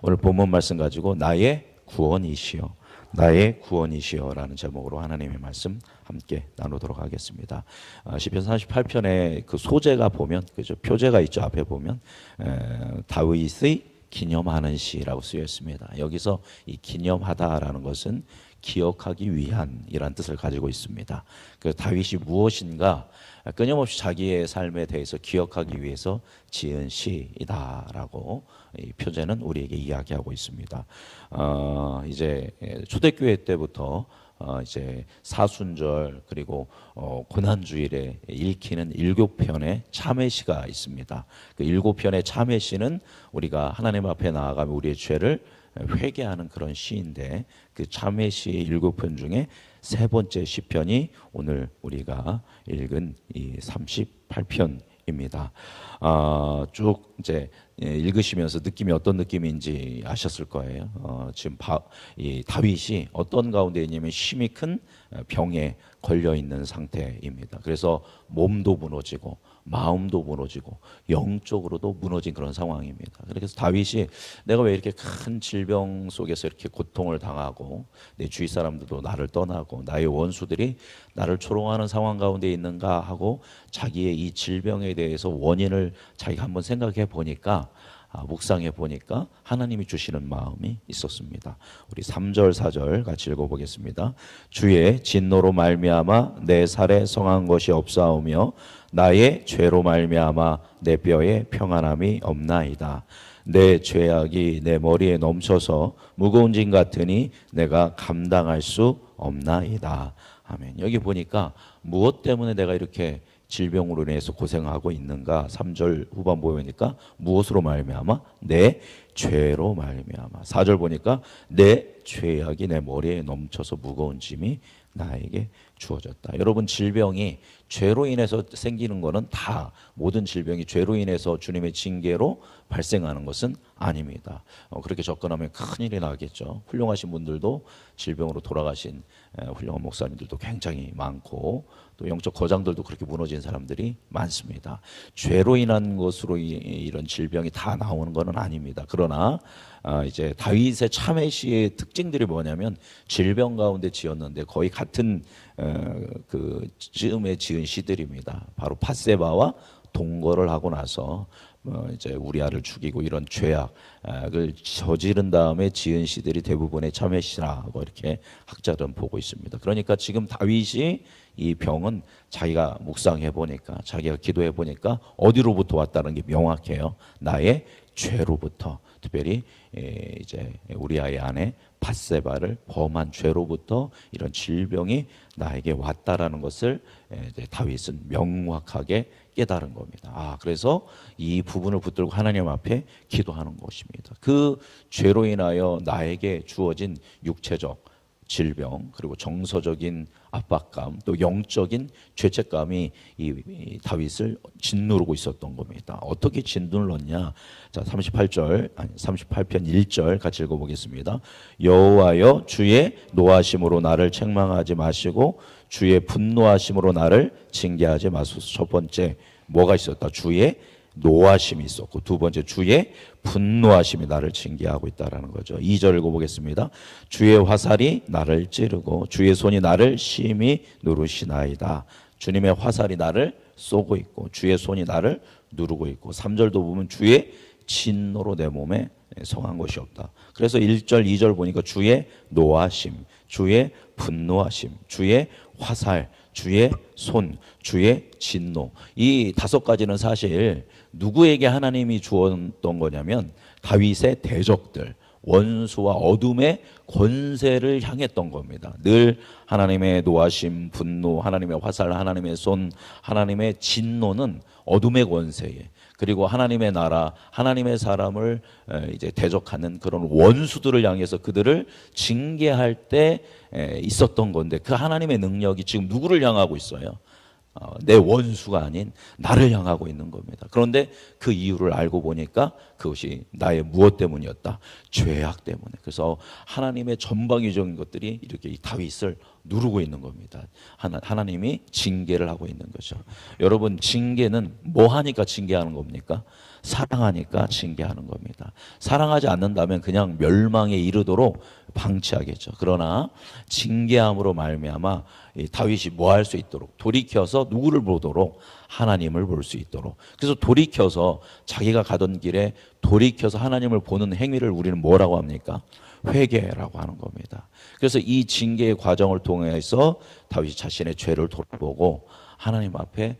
오늘 본문 말씀 가지고 나의 구원이시여, 나의 구원이시여라는 제목으로 하나님의 말씀 함께 나누도록 하겠습니다. 시편 38편의 그 소제가 보면, 그죠, 표제가 있죠. 앞에 보면 다윗의 기념하는 시라고 쓰여 있습니다. 여기서 이 기념하다라는 것은 기억하기 위한이란 뜻을 가지고 있습니다. 그 다윗이 무엇인가 끊임없이 자기의 삶에 대해서 기억하기 위해서 지은 시이다라고 이 표제는 우리에게 이야기하고 있습니다. 이제 초대교회 때부터 이제 사순절 그리고 고난주일에 읽히는 7편의 참회시가 있습니다. 그 7편의 참회시는 우리가 하나님 앞에 나아가면 우리의 죄를 회개하는 그런 시인데, 그 참회시의 7편 중에 세 번째 시편이 오늘 우리가 읽은 이 38편입니다. 쭉 이제 읽으시면서 느낌이 어떤 느낌인지 아셨을 거예요. 지금 이 다윗이 어떤 가운데 있냐면 심히 큰 병에 걸려 있는 상태입니다. 그래서 몸도 무너지고 마음도 무너지고 영적으로도 무너진 그런 상황입니다. 그래서 다윗이 내가 왜 이렇게 큰 질병 속에서 이렇게 고통을 당하고 내 주위 사람들도 나를 떠나고 나의 원수들이 나를 조롱하는 상황 가운데 있는가 하고 자기의 이 질병에 대해서 원인을 자기가 한번 생각해 보니까, 묵상해 보니까 하나님이 주시는 마음이 있었습니다. 우리 3절 4절 같이 읽어보겠습니다. 주의 진노로 말미암아 내 살에 성한 것이 없사오며 나의 죄로 말미암아 내 뼈에 평안함이 없나이다. 내 죄악이 내 머리에 넘쳐서 무거운 짐 같으니 내가 감당할 수 없나이다. 아멘. 여기 보니까 무엇 때문에 내가 이렇게 질병으로 인해서 고생하고 있는가? 3절 후반 보니까 무엇으로 말미암아? 내 죄로 말미암아. 4절 보니까 내 죄악이 내 머리에 넘쳐서 무거운 짐이 나에게 주어졌다. 여러분, 질병이 죄로 인해서 생기는 것은 다, 모든 질병이 죄로 인해서 주님의 징계로 발생하는 것은 아닙니다. 그렇게 접근하면 큰일이 나겠죠. 훌륭하신 분들도 질병으로 돌아가신 훌륭한 목사님들도 굉장히 많고, 또 영적 거장들도 그렇게 무너진 사람들이 많습니다. 죄로 인한 것으로 이런 질병이 다 나오는 것은 아닙니다. 그러나 이제 다윗의 참회시의 특징들이 뭐냐면 질병 가운데 지었는데 거의 같은 그 즈음에 지은 시들입니다. 바로 밧세바와 동거를 하고 나서 이제 우리아를 죽이고 이런 죄악을 저지른 다음에 지은 시들이 대부분의 참회시라고 이렇게 학자들은 보고 있습니다. 그러니까 지금 다윗이 이 병은 자기가 묵상해 보니까, 자기가 기도해 보니까 어디로부터 왔다는 게 명확해요. 나의 죄로부터, 특별히 이제 우리아의 아내 밧세바를 범한 죄로부터 이런 질병이 나에게 왔다라는 것을 이제 다윗은 명확하게 깨달은 겁니다. 그래서 이 부분을 붙들고 하나님 앞에 기도하는 것입니다. 그 죄로 인하여 나에게 주어진 육체적 질병, 그리고 정서적인 압박감, 또 영적인 죄책감이 이 다윗을 짓누르고 있었던 겁니다. 어떻게 짓눌렀냐? 자, 38편 1절 같이 읽어보겠습니다. 여호와여, 주의 노하심으로 나를 책망하지 마시고 주의 분노하심으로 나를 징계하지 마소서. 첫 번째, 뭐가 있었다? 주의 노하심이 있었고, 두 번째, 주의 분노하심이 나를 징계하고 있다라는 거죠. 2절 읽어보겠습니다. 주의 화살이 나를 찌르고 주의 손이 나를 심히 누르시나이다. 주님의 화살이 나를 쏘고 있고 주의 손이 나를 누르고 있고, 3절도 보면 주의 진노로 내 몸에 성한 것이 없다. 그래서 1절 2절 보니까 주의 노하심, 주의 분노하심, 주의 화살, 주의 손, 주의 진노, 이 5가지는 사실 누구에게 하나님이 주었던 거냐면 다윗의 대적들, 원수와 어둠의 권세를 향했던 겁니다. 늘 하나님의 노하심, 분노, 하나님의 화살, 하나님의 손, 하나님의 진노는 어둠의 권세에, 그리고 하나님의 나라, 하나님의 사람을 이제 대적하는 그런 원수들을 향해서 그들을 징계할 때 있었던 건데, 그 하나님의 능력이 지금 누구를 향하고 있어요? 내 원수가 아닌 나를 향하고 있는 겁니다. 그런데 그 이유를 알고 보니까 그것이 나의 무엇 때문이었다? 죄악 때문에. 그래서 하나님의 전방위적인 것들이 이렇게 이 다윗을 누르고 있는 겁니다. 하나님이 징계를 하고 있는 거죠. 여러분, 징계는 뭐 하니까 징계하는 겁니까? 사랑하니까 징계하는 겁니다. 사랑하지 않는다면 그냥 멸망에 이르도록 방치하겠죠. 그러나 징계함으로 말미암아 다윗이 뭐 할 수 있도록, 돌이켜서 누구를 보도록? 하나님을 볼 수 있도록. 그래서 돌이켜서 자기가 가던 길에 돌이켜서 하나님을 보는 행위를 우리는 뭐라고 합니까? 회개라고 하는 겁니다. 그래서 이 징계의 과정을 통해서 다윗이 자신의 죄를 돌아보고 하나님 앞에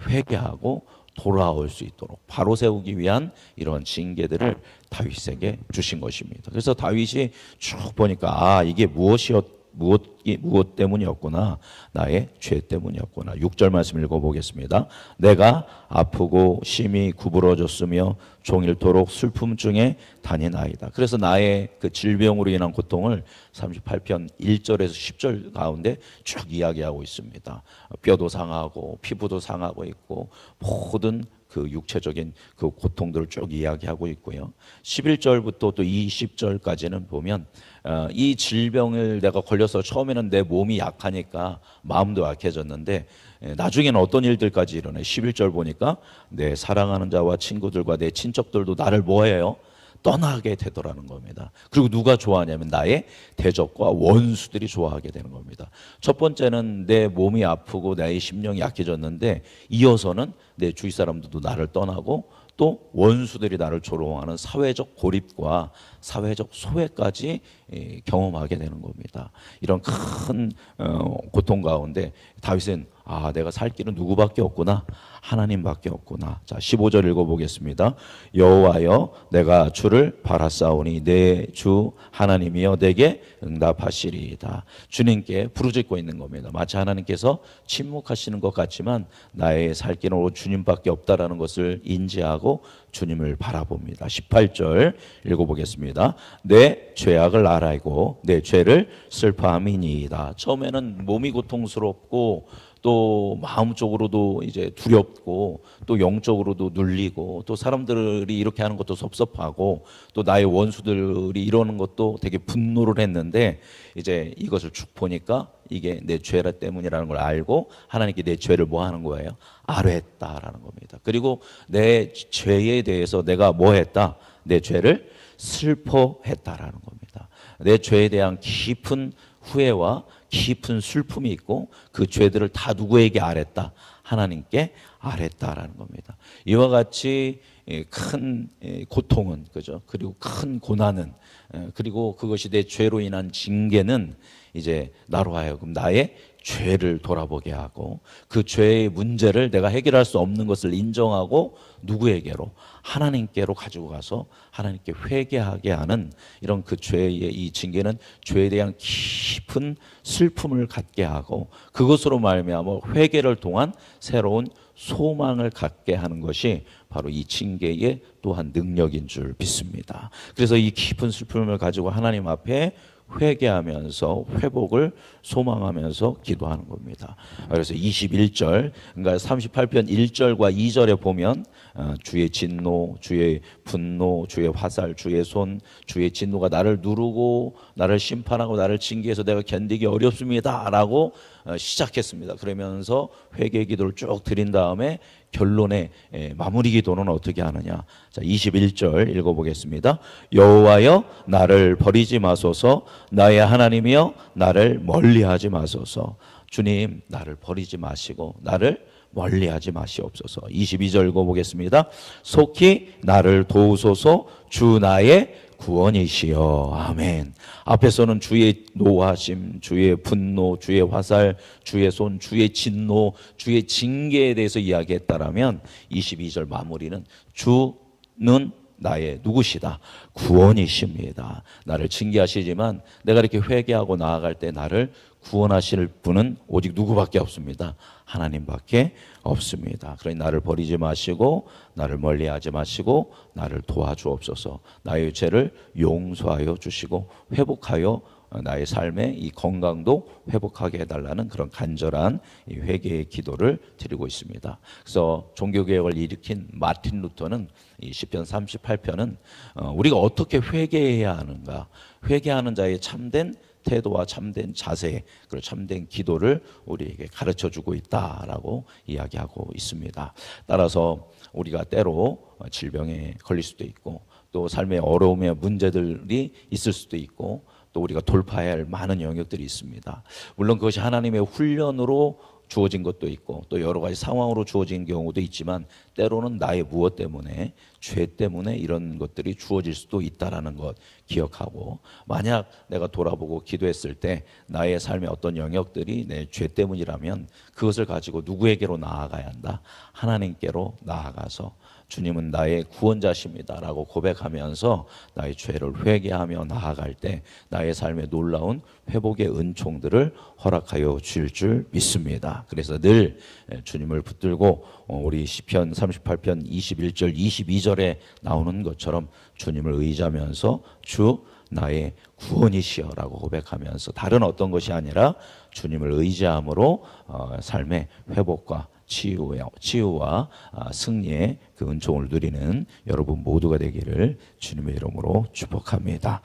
회개하고 돌아올 수 있도록 바로 세우기 위한 이런 징계들을 다윗에게 주신 것입니다. 그래서 다윗이 쭉 보니까 이게 무엇 때문이었구나. 나의 죄 때문이었구나. 6절 말씀 읽어보겠습니다. 내가 아프고 심히 구부러졌으며 종일토록 슬픔 중에 다니나이다. 그래서 나의 그 질병으로 인한 고통을 38편 1절에서 10절 가운데 쭉 이야기하고 있습니다. 뼈도 상하고 피부도 상하고 있고 모든 그 육체적인 그 고통들을 쭉 이야기하고 있고요. 11절부터 또 20절까지는 보면 이 질병을 내가 걸려서 처음에는 내 몸이 약하니까 마음도 약해졌는데 나중에는 어떤 일들까지 일어나요. 11절 보니까 내 사랑하는 자와 친구들과 내 친척들도 나를 뭐해요? 떠나게 되더라는 겁니다. 그리고 누가 좋아하냐면 나의 대적과 원수들이 좋아하게 되는 겁니다. 첫 번째는 내 몸이 아프고 나의 심령이 약해졌는데 이어서는 내 주위 사람들도 나를 떠나고 또 원수들이 나를 조롱하는 사회적 고립과 사회적 소외까지 경험하게 되는 겁니다. 이런 큰 고통 가운데 다윗은 내가 살 길은 누구밖에 없구나. 하나님밖에 없구나. 자, 15절 읽어보겠습니다. 여호와여 내가 주를 바라싸우니 내 주 하나님이여 내게 응답하시리이다. 주님께 부르짖고 있는 겁니다. 마치 하나님께서 침묵하시는 것 같지만 나의 살 길은 오직 주님밖에 없다라는 것을 인지하고 주님을 바라봅니다. 18절 읽어보겠습니다. 내 죄악을 알아이고 내 죄를 슬퍼함이니이다. 처음에는 몸이 고통스럽고 또 마음적으로도 이제 두렵고 또 영적으로도 눌리고 또 사람들이 이렇게 하는 것도 섭섭하고 또 나의 원수들이 이러는 것도 되게 분노를 했는데 이제 이것을 쭉 보니까 이게 내 죄 때문이라는 걸 알고 하나님께 내 죄를 뭐 하는 거예요? 아뢰했다라는 겁니다. 그리고 내 죄에 대해서 내가 뭐 했다? 내 죄를 슬퍼했다라는 겁니다. 내 죄에 대한 깊은 후회와 깊은 슬픔이 있고 그 죄들을 다 누구에게 아뢰다? 하나님께 아뢰다라는 겁니다. 이와 같이 큰 고통은 그죠? 그리고 큰 고난은 그리고 그것이 내 죄로 인한 징계는 이제 나로 하여금 나의 죄를 돌아보게 하고 그 죄의 문제를 내가 해결할 수 없는 것을 인정하고 누구에게로? 하나님께로 가지고 가서 하나님께 회개하게 하는 이런 그 죄의 이 징계는 죄에 대한 깊은 슬픔을 갖게 하고 그것으로 말미암아 회개를 통한 새로운 소망을 갖게 하는 것이 바로 이 징계의 또한 능력인 줄 믿습니다. 그래서 이 깊은 슬픔을 가지고 하나님 앞에 회개하면서 회복을 소망하면서 기도하는 겁니다. 그래서 21절, 그러니까 38편 1절과 2절에 보면 주의 진노, 주의 분노, 주의 화살, 주의 손, 주의 진노가 나를 누르고 나를 심판하고 나를 징계해서 내가 견디기 어렵습니다 라고 시작했습니다. 그러면서 회개 기도를 쭉 드린 다음에 결론에 마무리 기도는 어떻게 하느냐. 자, 21절 읽어보겠습니다. 여호와여 나를 버리지 마소서. 나의 하나님이여 나를 멀리하지 마소서. 주님 나를 버리지 마시고 나를 멀리하지 마시옵소서. 22절 읽어보겠습니다. 속히 나를 도우소서. 주 나의 구원이시여. 아멘. 앞에서는 주의 노하심, 주의 분노, 주의 화살, 주의 손, 주의 진노, 주의 징계에 대해서 이야기했다라면 22절 마무리는 주는 나의 누구시다? 구원이십니다. 나를 징계하시지만 내가 이렇게 회개하고 나아갈 때 나를 구원하실 분은 오직 누구밖에 없습니다. 하나님밖에 없습니다. 그러니 나를 버리지 마시고 나를 멀리하지 마시고 나를 도와주옵소서. 나의 죄를 용서하여 주시고 회복하여 나의 삶의 이 건강도 회복하게 해달라는 그런 간절한 이 회개의 기도를 드리고 있습니다. 그래서 종교개혁을 일으킨 마틴 루터는 이 시편 38편은 우리가 어떻게 회개해야 하는가, 회개하는 자의 참된 태도와 참된 자세, 그리고 참된 기도를 우리에게 가르쳐주고 있다라고 이야기하고 있습니다. 따라서 우리가 때로 질병에 걸릴 수도 있고 또 삶의 어려움의 문제들이 있을 수도 있고 또 우리가 돌파해야 할 많은 영역들이 있습니다. 물론 그것이 하나님의 훈련으로 주어진 것도 있고 또 여러 가지 상황으로 주어진 경우도 있지만 때로는 나의 무엇 때문에, 죄 때문에 이런 것들이 주어질 수도 있다라는 것 기억하고, 만약 내가 돌아보고 기도했을 때 나의 삶의 어떤 영역들이 내 죄 때문이라면 그것을 가지고 누구에게로 나아가야 한다? 하나님께로 나아가서 주님은 나의 구원자십니다 라고 고백하면서 나의 죄를 회개하며 나아갈 때 나의 삶에 놀라운 회복의 은총들을 허락하여 주실 줄 믿습니다. 그래서 늘 주님을 붙들고 우리 시편 38편 21절 22절에 나오는 것처럼 주님을 의지하면서 주 나의 구원이시여라고 고백하면서 다른 어떤 것이 아니라 주님을 의지함으로 삶의 회복과 치유와 승리의 그 은총을 누리는 여러분 모두가 되기를 주님의 이름으로 축복합니다.